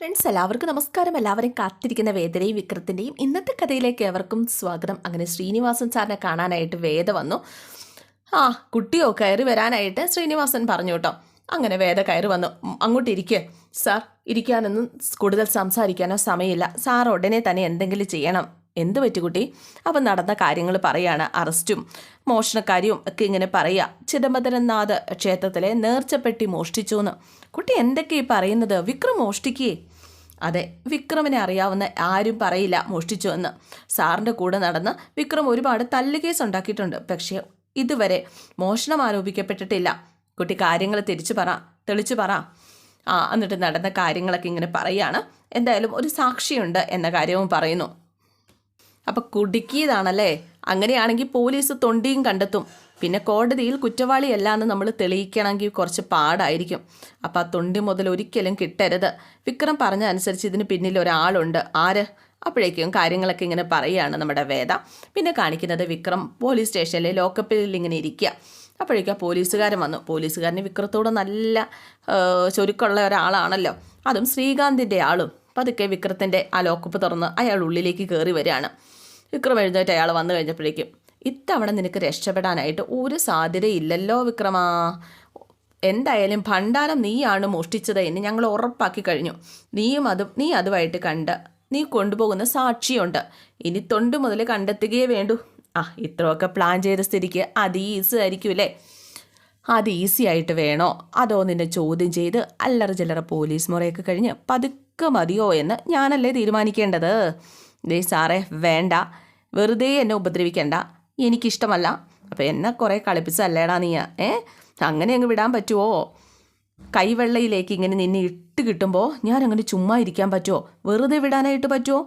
Friends എല്ലാവർക്കും നമസ്കാരം. എല്ലാവരും കാത്തിരിക്കുന്ന വേദനയും വിക്രത്തിൻ്റെയും ഇന്നത്തെ കഥയിലേക്ക് ഏവർക്കും സ്വാഗതം. അങ്ങനെ ശ്രീനിവാസൻ സാറിനെ കാണാനായിട്ട് വേദ വന്നു. ആ കുട്ടിയോ കയറി വരാനായിട്ട് ശ്രീനിവാസൻ പറഞ്ഞു കേട്ടോ. അങ്ങനെ വേദ കയറി വന്നു. അങ്ങോട്ട് ഇരിക്കുക സാർ. ഇരിക്കാനൊന്നും കൂടുതൽ സംസാരിക്കാനോ സമയമില്ല. സാർ ഉടനെ തന്നെ എന്തെങ്കിലും ചെയ്യണം. എന്ത് പറ്റി കുട്ടി? അപ്പം നടന്ന കാര്യങ്ങൾ പറയാണ്. അറസ്റ്റും മോഷണക്കാരിയും ഒക്കെ ഇങ്ങനെ പറയുക. ചിദംബരനാഥ് ക്ഷേത്രത്തിലെ നേർച്ചപ്പെട്ടി മോഷ്ടിച്ചു എന്ന്. കുട്ടി എന്തൊക്കെ ഈ പറയുന്നത്? വിക്രം മോഷ്ടിക്കേ? അതെ, വിക്രമിനെ അറിയാവുന്ന ആരും പറയില്ല മോഷ്ടിച്ചു എന്ന്. സാറിൻ്റെ കൂടെ നടന്ന് വിക്രം ഒരുപാട് തല്ലുകേസ് ഉണ്ടാക്കിയിട്ടുണ്ട്. പക്ഷേ ഇതുവരെ മോഷണം ആരോപിക്കപ്പെട്ടിട്ടില്ല. കുട്ടി കാര്യങ്ങൾ തെളിച്ചു പറ. എന്നിട്ട് നടന്ന കാര്യങ്ങളൊക്കെ ഇങ്ങനെ പറയാണ്. എന്തായാലും ഒരു സാക്ഷിയുണ്ട് എന്ന കാര്യവും പറയുന്നു. അപ്പം കുടുക്കിയതാണല്ലേ? അങ്ങനെയാണെങ്കിൽ പോലീസ് തൊണ്ടിയും കണ്ടെത്തും. പിന്നെ കോടതിയിൽ കുറ്റവാളിയല്ല എന്ന് നമ്മൾ തെളിയിക്കണമെങ്കിൽ കുറച്ച് പാടായിരിക്കും. അപ്പം ആ തൊണ്ടി മുതൽ ഒരിക്കലും കിട്ടരുത്. വിക്രം പറഞ്ഞ അനുസരിച്ച് ഇതിന് പിന്നിൽ ഒരാളുണ്ട്. ആര്? അപ്പോഴേക്കും കാര്യങ്ങളൊക്കെ ഇങ്ങനെ പറയുകയാണ് നമ്മുടെ വേദ. പിന്നെ കാണിക്കുന്നത് വിക്രം പോലീസ് സ്റ്റേഷനിലെ ലോക്കപ്പിൽ ഇങ്ങനെ ഇരിക്കുക. അപ്പോഴേക്കും ആ പോലീസുകാരൻ വന്നു. പോലീസുകാരന് വിക്രത്തോട് നല്ല ചുരുക്കമുള്ള ഒരാളാണല്ലോ, അതും ശ്രീകാന്തിൻ്റെ ആളും. പതുക്കെ വിക്രത്തിൻ്റെ ആ ലോക്കപ്പ് തുറന്ന് അയാൾ ഉള്ളിലേക്ക് കയറി വരികയാണ്. വിക്രം എഴുന്നേറ്റ് അയാൾ വന്നു കഴിഞ്ഞപ്പോഴേക്കും, ഇത്തവണ നിനക്ക് രക്ഷപ്പെടാനായിട്ട് ഒരു സാധ്യതയില്ലല്ലോ വിക്രമാ. എന്തായാലും ഭണ്ഡാരം നീയാണ് മോഷ്ടിച്ചത് എന്ന് ഞങ്ങൾ ഉറപ്പാക്കി കഴിഞ്ഞു. നീ അതുമായിട്ട് നീ കൊണ്ടുപോകുന്ന സാക്ഷിയുണ്ട്. ഇനി തൊണ്ട് മുതൽ കണ്ടെത്തുകയേ വേണ്ടൂ. ഇത്രയൊക്കെ പ്ലാൻ ചെയ്ത സ്ഥിതിക്ക് അത് ഈസി ആയിരിക്കൂലേ? അത് ഈസി ആയിട്ട് വേണോ, അതോ നിന്നെ ചോദ്യം ചെയ്ത് അല്ലറ ചില്ലറ പോലീസ് മുറയൊക്കെ കഴിഞ്ഞ് പതുക്കെ മതിയോ എന്ന് ഞാനല്ലേ തീരുമാനിക്കേണ്ടത്? ദേ സാറേ, വേണ്ട, വെറുതെ എന്നെ ഉപദ്രവിക്കണ്ട. എനിക്കിഷ്ടമല്ല. അപ്പോൾ എന്നെ കുറേ കളിപ്പിച്ചല്ലേടാ നീ. അങ്ങനെ അങ്ങ് വിടാൻ പറ്റുമോ? കൈവെള്ളയിലേക്ക് ഇങ്ങനെ നിന്നെ ഇട്ട് കിട്ടുമ്പോൾ ഞാൻ അങ്ങനെ ചുമ്മാ ഇരിക്കാൻ പറ്റുമോ? വെറുതെ വിടാനായിട്ട് പറ്റുമോ?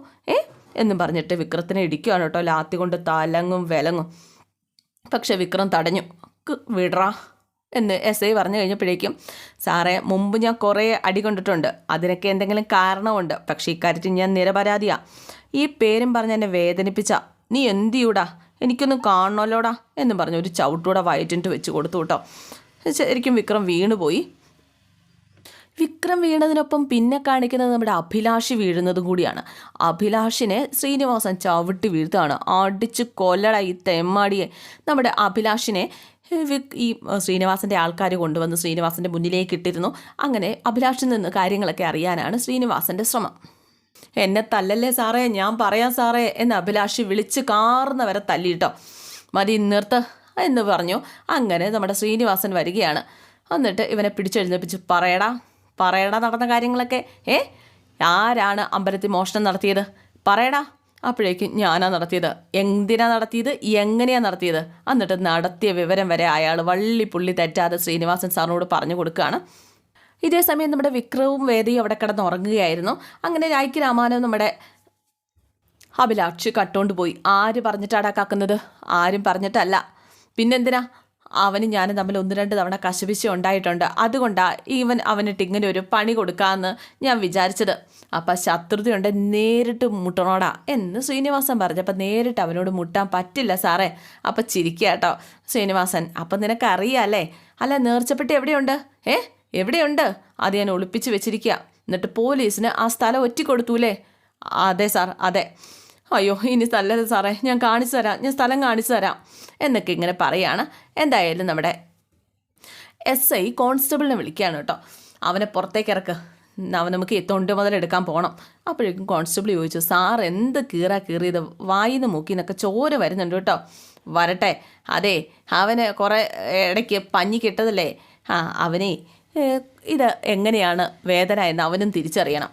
എന്നും പറഞ്ഞിട്ട് വിക്രത്തിനെ ഇടിക്കുകയാണ് കേട്ടോ, ലാത്തി കൊണ്ട് തലങ്ങും വിലങ്ങും. പക്ഷെ വിക്രം തടഞ്ഞു. വിടറാ എന്ന് എസ് ഐ പറഞ്ഞു കഴിഞ്ഞപ്പോഴേക്കും, സാറേ മുമ്പ് ഞാൻ കുറേ അടി കൊണ്ടിട്ടുണ്ട്. അതിനൊക്കെ എന്തെങ്കിലും കാരണമുണ്ട്. പക്ഷേ ഇക്കാര്യത്തിൽ ഞാൻ നിരപരാധിയാണ്. ഈ പേരും പറഞ്ഞ് എന്നെ വേദനിപ്പിച്ച നീ എന്ത് ചെയ്യൂടാ? എനിക്കൊന്നും കാണണമല്ലോടാ എന്നും പറഞ്ഞ് ഒരു ചവിട്ടൂടെ വയറ്റിട്ട് വെച്ച് കൊടുത്തു കേട്ടോ. ശരിക്കും വിക്രം വീണുപോയി. വിക്രം വീണതിനൊപ്പം പിന്നെ കാണിക്കുന്നത് നമ്മുടെ അഭിലാഷ് വീഴുന്നതും കൂടിയാണ്. അഭിലാഷിനെ ശ്രീനിവാസൻ ചവിട്ടി വീഴ്ത്താണ്. അടിച്ച് കൊല്ലട ഈ തെമ്മാടിയെ. നമ്മുടെ അഭിലാഷിനെ ഈ ശ്രീനിവാസൻ്റെ ആൾക്കാർ കൊണ്ടുവന്ന് ശ്രീനിവാസൻ്റെ മുന്നിലേക്ക് ഇട്ടിരുന്നു. അങ്ങനെ അഭിലാഷിൽ നിന്ന് കാര്യങ്ങളൊക്കെ അറിയാനാണ് ശ്രീനിവാസൻ്റെ ശ്രമം. എന്നെ തല്ലല്ലേ സാറേ, ഞാൻ പറയാം സാറേ എന്ന് അഭിലാഷ് വിളിച്ച് കാർന്നവരെ തല്ലിയിട്ടോ. മതി നിർത്ത് എന്ന് പറഞ്ഞു. അങ്ങനെ നമ്മുടെ ശ്രീനിവാസൻ വരികയാണ്. എന്നിട്ട് ഇവനെ പിടിച്ചെഴുന്നേപ്പിച്ച് പറയടാ നടന്ന കാര്യങ്ങളൊക്കെ. ആരാണ് അമ്പലത്തിൽ മോഷണം നടത്തിയത്? പറയടാ. അപ്പോഴേക്കും ഞാനാ നടത്തിയത്. എന്തിനാ നടത്തിയത്? എങ്ങനെയാണ് നടത്തിയത്? എന്നിട്ട് നടത്തിയ വിവരം വരെ അയാൾ വള്ളിപ്പുള്ളി തെറ്റാതെ ശ്രീനിവാസൻ സാറിനോട് പറഞ്ഞു കൊടുക്കുകയാണ്. ഇതേ സമയം നമ്മുടെ വിക്രവും വേദയും അവിടെ കിടന്ന് ഉറങ്ങുകയായിരുന്നു. അങ്ങനെ രായ്ക്ക് രാമാനും നമ്മുടെ അഭിലാഷ് കട്ടുകൊണ്ട് പോയി. ആര് പറഞ്ഞിട്ടാടാ കാക്കുന്നത്? ആരും പറഞ്ഞിട്ടല്ല. പിന്നെന്തിനാ? അവനും ഞാനും തമ്മിൽ 1-2 തവണ കശപിശ ഉണ്ടായിട്ടുണ്ട്. അതുകൊണ്ടാണ് അവനിട്ട് ഇങ്ങനെ ഒരു പണി കൊടുക്കാമെന്ന് ഞാൻ വിചാരിച്ചത്. അപ്പം ശത്രുതയുണ്ട്, നേരിട്ട് മുട്ടണോടാ എന്ന് ശ്രീനിവാസൻ പറഞ്ഞപ്പോൾ നേരിട്ട് അവനോട് മുട്ടാൻ പറ്റില്ല സാറേ. അപ്പം ചിരിക്കുക കേട്ടോ ശ്രീനിവാസൻ. അപ്പം നിനക്കറിയാമല്ലേ? അല്ല, നേർച്ചപ്പെട്ടി എവിടെയുണ്ട്? എവിടെയുണ്ട്? അത് ഞാൻ ഒളിപ്പിച്ച് വെച്ചിരിക്കുക. എന്നിട്ട് പോലീസിന് ആ സ്ഥലം ഒറ്റിക്കൊടുത്തൂലേ? അതെ സാർ, അതെ. അയ്യോ, ഇനി സ്ഥലം സാറേ, ഞാൻ സ്ഥലം കാണിച്ചു തരാം എന്നൊക്കെ ഇങ്ങനെ പറയാണ്. എന്തായാലും നമ്മുടെ എസ് ഐ കോൺസ്റ്റബിളിനെ വിളിക്കുകയാണ് കേട്ടോ. അവനെ പുറത്തേക്ക് ഇറക്ക്, നമുക്ക് തൊണ്ട് മുതലെടുക്കാൻ പോകണം. അപ്പോഴേക്കും കോൺസ്റ്റബിൾ ചോദിച്ചു, സാർ എന്ത് കീറിയത്? വായിന്ന് മൂക്കിന്നൊക്കെ ചോര വരുന്നുണ്ട് കേട്ടോ. വരട്ടെ. അതെ, അവന് കുറേ ഇടയ്ക്ക് പഞ്ഞി കിട്ടതല്ലേ. അവനെ ഇത് എങ്ങനെയാണ് വേദന എന്ന് അവനും തിരിച്ചറിയണം.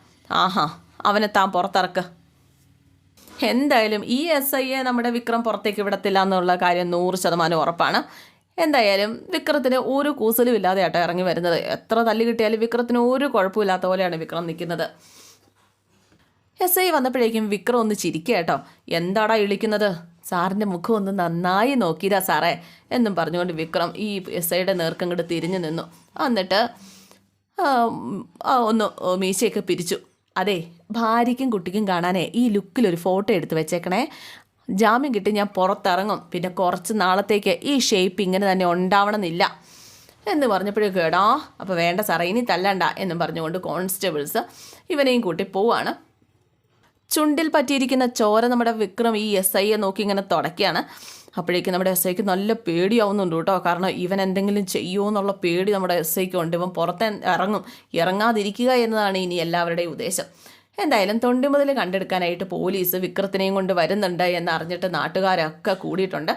അവനെ താൻ പുറത്തിറക്ക്. എന്തായാലും ഈ എസ് ഐയെ നമ്മുടെ വിക്രം പുറത്തേക്ക് വിടത്തില്ല എന്നുള്ള കാര്യം 100% ഉറപ്പാണ്. എന്തായാലും വിക്രത്തിന് ഒരു കൂസലും ഇല്ലാതെ ആട്ടോ ഇറങ്ങി വരുന്നത്. എത്ര തല്ല് കിട്ടിയാലും വിക്രത്തിന് ഒരു കുഴപ്പമില്ലാത്ത പോലെയാണ് വിക്രം നിൽക്കുന്നത്. എസ് ഐ വന്നപ്പോഴേക്കും വിക്രം ഒന്ന് ചിരിക്കുക കേട്ടോ. എന്താടാ ഇളിക്കുന്നത്? സാറിൻ്റെ മുഖം ഒന്ന് നന്നായി നോക്കിയതാ സാറേ എന്നും പറഞ്ഞുകൊണ്ട് വിക്രം ഈ എസ് ഐയുടെ നേർക്കങ്ങോട്ട് തിരിഞ്ഞു നിന്നു. എന്നിട്ട് ഒന്ന് മീശയൊക്കെ പിരിച്ചു. അതെ, ഭാര്യയ്ക്കും കുട്ടിക്കും കാണാനേ ഈ ലുക്കിലൊരു ഫോട്ടോ എടുത്ത് വെച്ചേക്കണേ. ജാമ്യം കിട്ടി ഞാൻ പുറത്തിറങ്ങും. പിന്നെ കുറച്ച് നാളത്തേക്ക് ഈ ഷേപ്പ് ഇങ്ങനെ തന്നെ ഉണ്ടാവണമെന്നില്ല എന്ന് പറഞ്ഞപ്പോഴേക്കും എടാ അപ്പോൾ വേണ്ട സാറേ ഇനി തല്ലണ്ട എന്നും പറഞ്ഞുകൊണ്ട് കോൺസ്റ്റബിൾസ് ഇവനെയും കൂട്ടി പോവാണ്. ചുണ്ടിൽ പറ്റിയിരിക്കുന്ന ചോര നമ്മുടെ വിക്രം ഈ SIയെ നോക്കി ഇങ്ങനെ തുടയ്ക്കുകയാണ്. അപ്പോഴേക്കും നമ്മുടെ SIക്ക് നല്ല പേടിയാവുന്നുണ്ട് കേട്ടോ. കാരണം ഇവൻ എന്തെങ്കിലും ചെയ്യുമോ എന്നുള്ള പേടി നമ്മുടെ SIക്ക് ഉണ്ട്. ഇവൻ പുറത്ത് ഇറങ്ങാതിരിക്കുക എന്നതാണ് ഇനി എല്ലാവരുടെയും ഉദ്ദേശം. എന്തായാലും തൊണ്ടി മുതൽ കണ്ടെടുക്കാനായിട്ട് പോലീസ് വിക്രത്തിനെയും കൊണ്ട് വരുന്നുണ്ട് എന്നറിഞ്ഞിട്ട് നാട്ടുകാരൊക്കെ കൂടിയിട്ടുണ്ട്.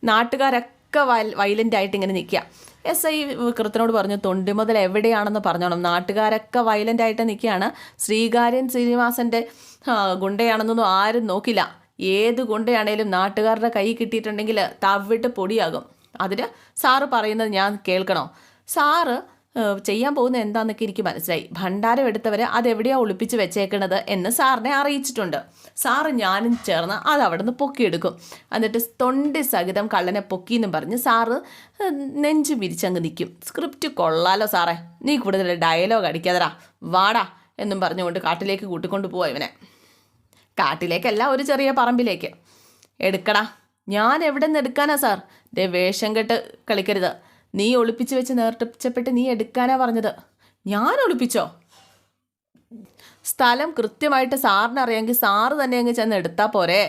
നാട്ടുകാരൊക്കെ വയലൻ്റായിട്ട് ഇങ്ങനെ നിൽക്കുക. SI വിക്രത്തിനോട് പറഞ്ഞു തൊണ്ടി മുതൽ എവിടെയാണെന്ന് പറഞ്ഞോണം. നാട്ടുകാരൊക്കെ വയലൻ്റായിട്ട് നിൽക്കുകയാണ്. ശ്രീനിവാസൻ്റെ ഗുണ്ടയാണെന്നൊന്നും ആരും നോക്കില്ല. ഏത് ഗുണ്ടയാണേലും നാട്ടുകാരുടെ കൈ കിട്ടിയിട്ടുണ്ടെങ്കിൽ തവിട്ട് പൊടിയാകും. അതിന് സാറ് പറയുന്നത് ഞാൻ കേൾക്കണോ? സാറ് ചെയ്യാൻ പോകുന്നത് എന്താണെന്നൊക്കെ എനിക്ക് മനസ്സിലായി. ഭണ്ഡാരം എടുത്തവരെ അതെവിടെയാണ് ഒളിപ്പിച്ച് വെച്ചേക്കണത് എന്ന് സാറിനെ അറിയിച്ചിട്ടുണ്ട്. സാറ് ഞാനും ചേർന്ന് അത് അവിടെ നിന്ന് പൊക്കിയെടുക്കും. എന്നിട്ട് തൊണ്ടി സഹിതം കള്ളനെ പൊക്കിയെന്നും പറഞ്ഞ് സാറ് നെഞ്ചു വിരിച്ചങ്ങ് നിൽക്കും. സ്ക്രിപ്റ്റ് കൊള്ളാലോ സാറേ, നീ കൂടുതൽ ഡയലോഗ് അടിക്കാതടാ, വാടാ എന്നും പറഞ്ഞുകൊണ്ട് കാട്ടിലേക്ക് കൂട്ടിക്കൊണ്ട് പോവാ ഇവനെ. കാട്ടിലേക്കല്ല, ഒരു ചെറിയ പറമ്പിലേക്ക്. എടുക്കടാ. ഞാൻ എവിടെ നിന്ന് എടുക്കാനാ സാർ? വേഷം കെട്ട് കളിക്കരുത്. നീ ഒളിപ്പിച്ച് വെച്ച് നേർട്ടിച്ചപ്പെട്ട് നീ എടുക്കാനാ പറഞ്ഞത്. ഞാൻ ഒളിപ്പിച്ചോ? സ്ഥലം കൃത്യമായിട്ട് സാറിന് അറിയാമെങ്കിൽ സാറ് തന്നെ അങ്ങ് ചെന്ന് എടുത്താൽ പോരെ.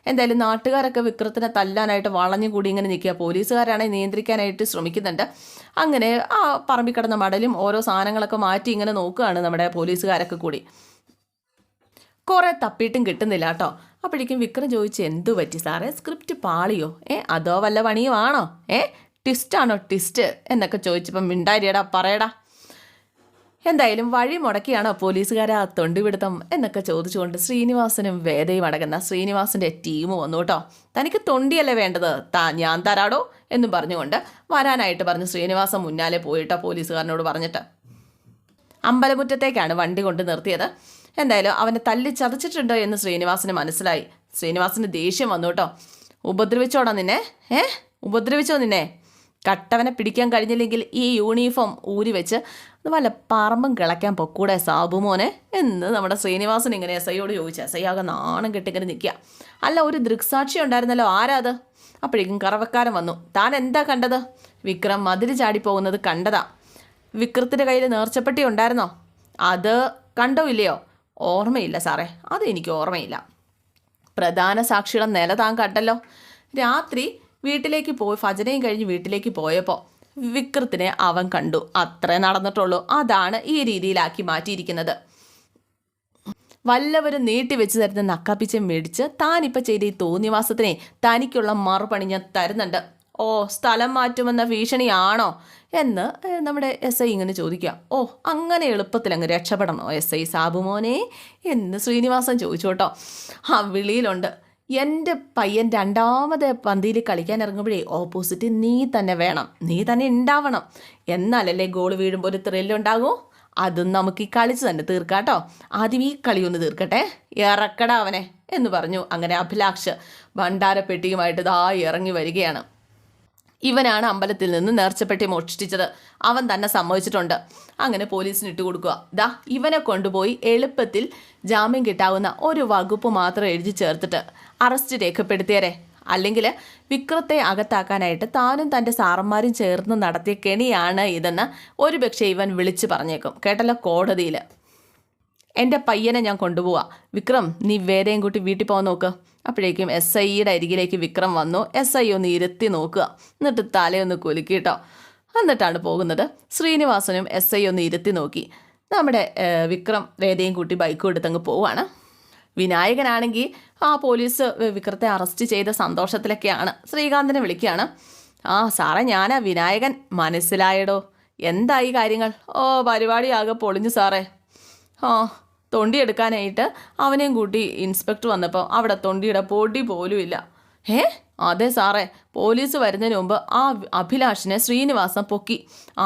എന്തായാലും നാട്ടുകാരൊക്കെ വിക്രത്തിനെ തല്ലാനായിട്ട് വളഞ്ഞു കൂടി ഇങ്ങനെ നിൽക്കുക. പോലീസുകാരാണെങ്കിൽ നിയന്ത്രിക്കാനായിട്ട് ശ്രമിക്കുന്നുണ്ട്. അങ്ങനെ ആ പറമ്പിൽ കിടന്ന മടലും ഓരോ സാധനങ്ങളൊക്കെ മാറ്റി ഇങ്ങനെ നോക്കുകയാണ് നമ്മുടെ പോലീസുകാരൊക്കെ കൂടി. കുറേ തപ്പിയിട്ടും കിട്ടുന്നില്ല കേട്ടോ. അപ്പോഴേക്കും വിക്രം ചോദിച്ചു, എന്തു പറ്റി സാറേ? സ്ക്രിപ്റ്റ് പാളിയോ? അതോ വല്ല പണിയുമാണോ? ട്വിസ്റ്റാണോ ട്വിസ്റ്റ് എന്നൊക്കെ ചോദിച്ചപ്പം മിണ്ടാരിയടാ, പറയടാ. എന്തായാലും വഴി മുടക്കിയാണോ പോലീസുകാരെ ആ തൊണ്ടിപിടുത്തം എന്നൊക്കെ ചോദിച്ചുകൊണ്ട് ശ്രീനിവാസനും വേദയും അടങ്ങുന്ന ശ്രീനിവാസൻ്റെ ടീം വന്നു കേട്ടോ. തനിക്ക് തൊണ്ടിയല്ലേ വേണ്ടത്, ഞാൻ തരാടോ എന്നും പറഞ്ഞുകൊണ്ട് വരാനായിട്ട് പറഞ്ഞു. ശ്രീനിവാസൻ മുന്നാലെ പോയിട്ടോ പോലീസുകാരനോട് പറഞ്ഞിട്ട്. അമ്പലമുറ്റത്തേക്കാണ് വണ്ടി കൊണ്ട് നിർത്തിയത്. എന്തായാലും അവനെ തല്ലി ചതച്ചിട്ടുണ്ടോ എന്ന് ശ്രീനിവാസന് മനസ്സിലായി. ശ്രീനിവാസന് ദേഷ്യം വന്നു കേട്ടോ. ഉപദ്രവിച്ചോടാ നിന്നെ? ഉപദ്രവിച്ചോ നിന്നെ? കട്ടവനെ പിടിക്കാൻ കഴിഞ്ഞില്ലെങ്കിൽ ഈ യൂണിഫോം ഊരി വെച്ച് വല്ല പറമ്പും കിളയ്ക്കാൻ പൊക്കൂടെ സാബുമോനെ എന്ന് നമ്മുടെ ശ്രീനിവാസൻ ഇങ്ങനെ SIയോട് ചോദിച്ചു. SI ആകെ നാണം കെട്ടിങ്ങനെ നിൽക്കുക. അല്ല, ഒരു ദൃക്സാക്ഷി ഉണ്ടായിരുന്നല്ലോ, ആരാ അത്? അപ്പോഴേക്കും കറവക്കാരൻ വന്നു. താൻ എന്താ കണ്ടത്? വിക്രം മതിൽ ചാടിപ്പോകുന്നത് കണ്ടതാ. വിക്രത്തിൻ്റെ കയ്യിൽ നേർച്ചപ്പെട്ടി ഉണ്ടായിരുന്നോ? അത് കണ്ടോ ഇല്ലയോ? ഓർമ്മയില്ല സാറേ, അതെനിക്ക് ഓർമ്മയില്ല. പ്രധാന സാക്ഷിയുടെ നില താൻ കണ്ടല്ലോ. രാത്രി വീട്ടിലേക്ക് പോയി ഭജനയും കഴിഞ്ഞ് വീട്ടിലേക്ക് പോയപ്പോൾ വിക്രത്തിനെ അവൻ കണ്ടു. അത്രേ നടന്നിട്ടുള്ളൂ. അതാണ് ഈ രീതിയിലാക്കി മാറ്റിയിരിക്കുന്നത്. വല്ലവരും നീട്ടി വെച്ച് തരുന്ന നക്കാപ്പിച്ച മേടിച്ച് താനിപ്പോൾ ചെയ്ത ഈ തോന്നിവാസത്തിനെ തനിക്കുള്ള മറുപണി ഞാൻ തരുന്നുണ്ട്. ഓ, സ്ഥലം മാറ്റുമെന്ന ഭീഷണിയാണോ എന്ന് നമ്മുടെ SI ഇങ്ങനെ ചോദിക്കുക. ഓ, അങ്ങനെ എളുപ്പത്തിൽ അങ്ങ് രക്ഷപ്പെടണോ SI സാബുമോനെ എന്ന് ശ്രീനിവാസൻ ചോദിച്ചു കേട്ടോ. ആ വിളിയിലുണ്ട്, എൻ്റെ പയ്യൻ രണ്ടാമത് പന്തിയിൽ കളിക്കാൻ ഇറങ്ങുമ്പോഴേ ഓപ്പോസിറ്റ് നീ തന്നെ വേണം, നീ തന്നെ ഉണ്ടാവണം. എന്നാലല്ലേ ഗോൾ വീഴുമ്പോൾ ഒരു ത്രില്ലുണ്ടാകൂ. അതും നമുക്ക് ഈ കളിച്ച് തന്നെ തീർക്കാട്ടോ. ആദ്യം ഈ കളി ഒന്ന് തീർക്കട്ടെ, ഇറക്കടാ അവനെ എന്ന് പറഞ്ഞു. അങ്ങനെ അഭിലാഷ് ഭണ്ഡാരപ്പെട്ടിയുമായിട്ട് ദാ ഇറങ്ങി വരികയാണ്. ഇവനാണ് അമ്പലത്തിൽ നിന്ന് നേർച്ചപ്പെട്ടി മോഷ്ടിച്ചത്. അവൻ തന്നെ സമ്മതിച്ചിട്ടുണ്ട്. അങ്ങനെ പോലീസിന് ഇട്ട് കൊടുക്കുക. ദാ ഇവനെ കൊണ്ടുപോയി എളുപ്പത്തിൽ ജാമ്യം കിട്ടാവുന്ന ഒരു വകുപ്പ് മാത്രം എഴുതി ചേർത്തിട്ട് അറസ്റ്റ് രേഖപ്പെടുത്തിയരെ. അല്ലെങ്കിൽ വിക്രത്തെ അകത്താക്കാനായിട്ട് താനും തൻ്റെ സാറന്മാരും ചേർന്ന് നടത്തിയ കെണിയാണ് ഇതെന്ന് ഒരുപക്ഷെ ഇവൻ വിളിച്ചു പറഞ്ഞേക്കും. കേട്ടല്ലോ കോടതിയിൽ. എൻ്റെ പയ്യനെ ഞാൻ കൊണ്ടുപോവാ. വിക്രം, നീ വേദയും കൂട്ടി വീട്ടിൽ പോകാൻ നോക്ക്. അപ്പോഴേക്കും SIയുടെ അരികിലേക്ക് വിക്രം വന്നു. SI ഒന്ന് ഇരുത്തി നോക്കുക, എന്നിട്ട് തലയൊന്ന് കുലുക്കിട്ടോ. എന്നിട്ടാണ് പോകുന്നത്. ശ്രീനിവാസനും SI ഒന്ന് ഇരുത്തി നോക്കി. നമ്മുടെ വിക്രം വേദയും കൂട്ടി ബൈക്കും എടുത്തങ്ങ് പോവാണ്. വിനായകനാണെങ്കിൽ ആ പോലീസ് വിക്രത്തെ അറസ്റ്റ് ചെയ്ത സന്തോഷത്തിലൊക്കെയാണ്. ശ്രീകാന്തിനെ വിളിക്കുകയാണ്. ആ സാറേ, ഞാനാ വിനായകൻ. മനസ്സിലായടോ? എന്തായി കാര്യങ്ങൾ? ഓ, പരിപാടിയാകെ പൊളിഞ്ഞു സാറേ. തൊണ്ടി എടുക്കാനായിട്ട് അവനെയും കൂട്ടി ഇൻസ്പെക്ടർ വന്നപ്പോൾ അവിടെ തൊണ്ടിയുടെ പൊടി പോലും ഇല്ല. അതെ സാറേ, പോലീസ് വരുന്നതിന് മുമ്പ് ആ അഭിലാഷിനെ ശ്രീനിവാസൻ പൊക്കി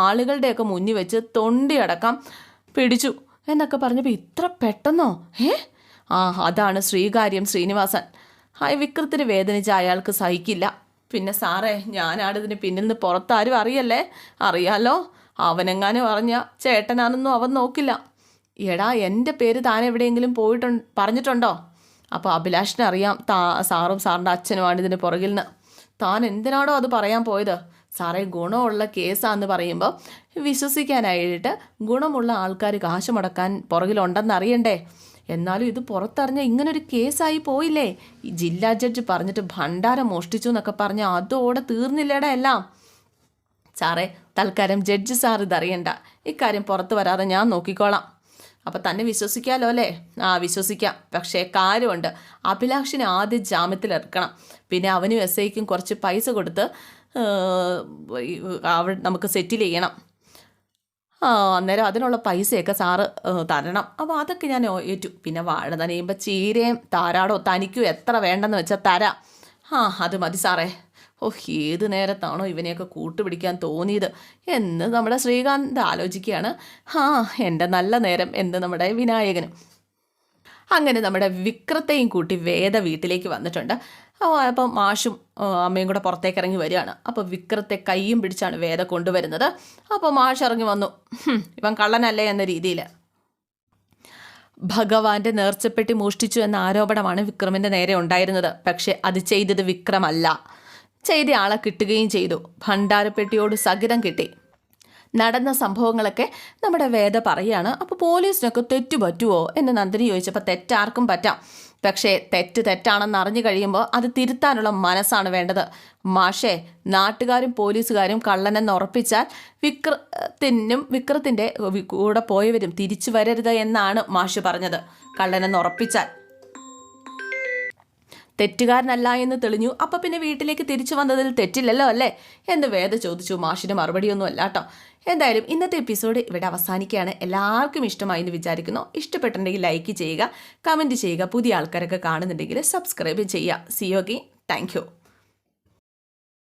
ആളുകളുടെയൊക്കെ മുന്നിൽ വെച്ച് തൊണ്ടിയടക്കം പിടിച്ചു എന്നൊക്കെ പറഞ്ഞപ്പോൾ ഇത്ര പെട്ടെന്നോ? അതാണ് ശ്രീകാര്യം ശ്രീനിവാസൻ. വിക്രത്തിന് വേദനിച്ച അയാൾക്ക് സഹിക്കില്ല. പിന്നെ സാറേ, ഞാനാണ് ഇതിന് പിന്നിൽ നിന്ന് പുറത്താരും അറിയല്ലേ? അറിയാലോ, അവനെങ്ങാനും അറിഞ്ഞ ചേട്ടനാണെന്നും അവൻ നോക്കില്ല. എടാ, എൻ്റെ പേര് താൻ എവിടെയെങ്കിലും പറഞ്ഞിട്ടുണ്ടോ? അപ്പോൾ അഭിലാഷിനെ അറിയാം സാറും സാറിൻ്റെ അച്ഛനുമാണ് ഇതിന് പുറകിൽ നിന്ന്. താൻ എന്തിനാണോ അത് പറയാൻ പോയത്? സാറേ ഗുണമുള്ള കേസാന്ന് പറയുമ്പോൾ വിശ്വസിക്കാനായിട്ട് ഗുണമുള്ള ആൾക്കാർ കാശ് മുടക്കാൻ പുറകിലുണ്ടെന്ന് അറിയണ്ടേ? എന്നാലും ഇത് പുറത്തറിഞ്ഞ ഇങ്ങനൊരു കേസായി പോയില്ലേ? ഈ ജില്ലാ ജഡ്ജ് പറഞ്ഞിട്ട് ഭണ്ഡാരം മോഷ്ടിച്ചു എന്നൊക്കെ പറഞ്ഞ് അതോടെ തീർന്നില്ലേടാ എല്ലാം. സാറേ തൽക്കാലം ജഡ്ജ് സാർ ഇതറിയണ്ട, ഇക്കാര്യം പുറത്ത് വരാതെ ഞാൻ നോക്കിക്കോളാം. അപ്പം തന്നെ വിശ്വസിക്കാമല്ലോ അല്ലേ? ആ വിശ്വസിക്കാം. പക്ഷേ കാര്യമുണ്ട്, അഭിലാഷിനെ ആദ്യം ജാമ്യത്തിലിറക്കണം. പിന്നെ അവനും എസ് ഐക്കും കുറച്ച് പൈസ കൊടുത്ത് നമുക്ക് സെറ്റിൽ ചെയ്യണം. അന്നേരം അതിനുള്ള പൈസയൊക്കെ സാറ് തരണം. അപ്പോൾ അതൊക്കെ ഞാൻ ഏറ്റു. പിന്നെ വാഴ നനയുമ്പോൾ ചീരയും താരാടോ തനിക്കും എത്ര വേണ്ടെന്ന് വെച്ചാൽ തരാം. അത് മതി സാറേ. ഏത് നേരത്താണോ ഇവനെയൊക്കെ കൂട്ടുപിടിക്കാൻ തോന്നിയത് എന്ന് നമ്മുടെ ശ്രീകാന്ത് ആലോചിക്കുകയാണ്. എൻ്റെ നല്ല നേരം എന്ന് നമ്മുടെ വിനായകനും. അങ്ങനെ നമ്മുടെ വിക്രത്തെയും കൂട്ടി വേദ വീട്ടിലേക്ക് വന്നിട്ടുണ്ട്. അപ്പം മാഷും അമ്മയും കൂടെ പുറത്തേക്ക് ഇറങ്ങി വരികയാണ്. അപ്പോൾ വിക്രത്തെ കൈയും പിടിച്ചാണ് വേദ കൊണ്ടുവരുന്നത്. അപ്പോൾ മാഷ് ഇറങ്ങി വന്നു. ഇവൻ കള്ളനല്ലേ എന്ന രീതിയിൽ. ഭഗവാന്റെ നേർച്ചപ്പെട്ടി മോഷ്ടിച്ചു എന്ന ആരോപണമാണ് വിക്രമിൻ്റെ നേരെ ഉണ്ടായിരുന്നത്. പക്ഷെ അത് ചെയ്തത് വിക്രമല്ല, ചെയ്ത ആളെ കിട്ടുകയും ചെയ്തു. ഭണ്ഡാരപ്പെട്ടിയോട് സഹിതം കിട്ടി. നടന്ന സംഭവങ്ങളൊക്കെ നമ്മുടെ വേദ പറയുകയാണ്. അപ്പോൾ പോലീസിനൊക്കെ തെറ്റ് പറ്റുമോ എന്ന് നന്ദിനി ചോദിച്ചപ്പോൾ തെറ്റാർക്കും പറ്റാം, പക്ഷേ തെറ്റാണെന്ന് അറിഞ്ഞു കഴിയുമ്പോൾ അത് തിരുത്താനുള്ള മനസ്സാണ് വേണ്ടത്. മാഷേ, നാട്ടുകാരും പോലീസുകാരും കള്ളനെന്ന് ഉറപ്പിച്ചാൽ വിക്രത്തിൻ്റെ കൂടെ പോയവരും തിരിച്ചു വരരുത് എന്നാണ് മാഷ് പറഞ്ഞത്. കള്ളനെന്ന് ഉറപ്പിച്ചാൽ തെറ്റുകാരനല്ല എന്ന് തെളിഞ്ഞു. അപ്പം പിന്നെ വീട്ടിലേക്ക് തിരിച്ചു വന്നതിൽ തെറ്റില്ലല്ലോ അല്ലേ എന്ന് വേദ ചോദിച്ചു. മാഷിന് മറുപടിയൊന്നും അല്ല കേട്ടോ. എന്തായാലും ഇന്നത്തെ എപ്പിസോഡ് ഇവിടെ അവസാനിക്കുകയാണ്. എല്ലാവർക്കും ഇഷ്ടമായി എന്ന് വിചാരിക്കുന്നു. ഇഷ്ടപ്പെട്ടിട്ടുണ്ടെങ്കിൽ ലൈക്ക് ചെയ്യുക, കമൻറ്റ് ചെയ്യുക. പുതിയ ആൾക്കാരൊക്കെ കാണുന്നുണ്ടെങ്കിൽ സബ്സ്ക്രൈബ് ചെയ്യുക. C you again. Thank you.